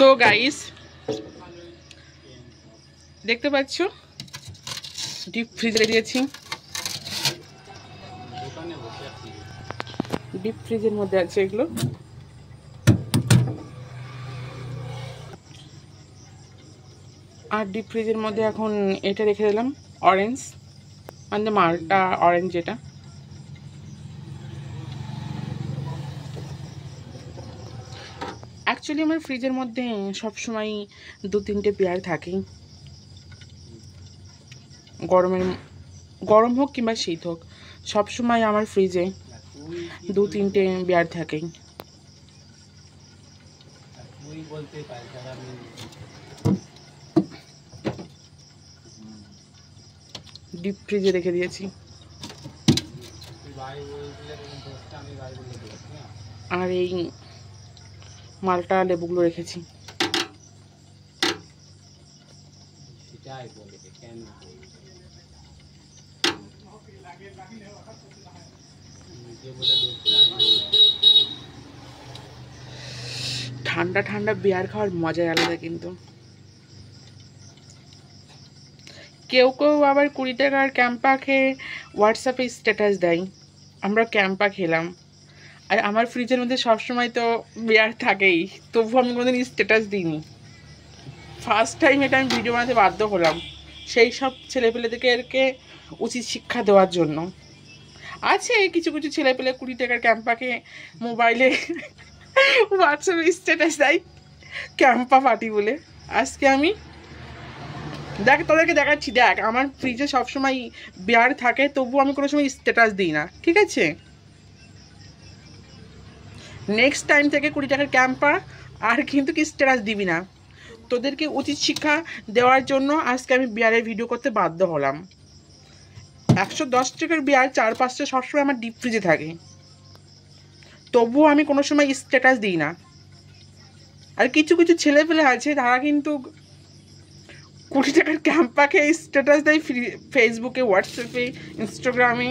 So guys দেখতে পাচ্ছ deep ফ্রিজে দিয়েছি। ডিপ ফ্রিজের মধ্যে আছে এগুলো। আর ডিপ ফ্রিজের মধ্যে এখন এটা রেখে দিলাম, অরেঞ্জ মানে মালটা অরেঞ্জ যেটা। অ্যাকচুয়ালি আমার ফ্রিজের মধ্যে সবসময় 2-3টে পেয়ার থাকেই। গরম হোক কিংবা শীত হোক, সবসময় আমার ফ্রিজে 2-3টে পেয়ার থাকেই। ডিপ ফ্রিজে রেখে দিয়েছি। আর এই মালটা লেবুগুলো রেখেছি। ঠান্ডা ঠান্ডা বিয়ার খাওয়ার মজাই আলাদা। কিন্তু কেউ কেউ আবার 20 টাকার ক্যাম্পা খেয়ে হোয়াটসঅ্যাপে স্ট্যাটাস দেয় আমরা ক্যাম্পা খেলাম। আর আমার ফ্রিজের মধ্যে সবসময় তো বিয়ার থাকেই, তবু আমি কোনোদিন স্ট্যাটাস দিইনি। ফার্স্ট টাইম এটা আমি ভিডিও বানাতে বাধ্য হলাম, সেই সব ছেলেপেলেদেরকে উচিত শিক্ষা দেওয়ার জন্য। আছে কিছু কিছু ছেলেপেলে 20 টাকার ক্যাম্পাকে মোবাইলে হোয়াটসঅ্যাপে স্ট্যাটাস দেয় ক্যাম্পা পার্টি বলে। আজকে আমি তোদেরকে দেখাচ্ছি, দেখ আমার ফ্রিজে সবসময় বিয়ার থাকে, তবু আমি কোনো সময় স্ট্যাটাস দিই না, ঠিক আছে? নেক্সট টাইম থেকে 20 টাকার ক্যাম্পা আর কিন্তু কি স্ট্যাটাস দিবি না। তোদেরকে উচিত শিক্ষা দেওয়ার জন্য আজকে আমি বিয়ারের ভিডিও করতে বাধ্য হলাম। 110 টাকার বিয়ার 4-5টা সবসময় আমার ডিপ ফ্রিজে থাকে, তবুও আমি কোনো সময় স্ট্যাটাস দিই না। আর কিছু কিছু ছেলেপেলে আছে তারা কিন্তু 20 টাকার ক্যাম্পাকে স্ট্যাটাস দেয় ফেসবুকে, হোয়াটসঅ্যাপে, ইনস্টাগ্রামে।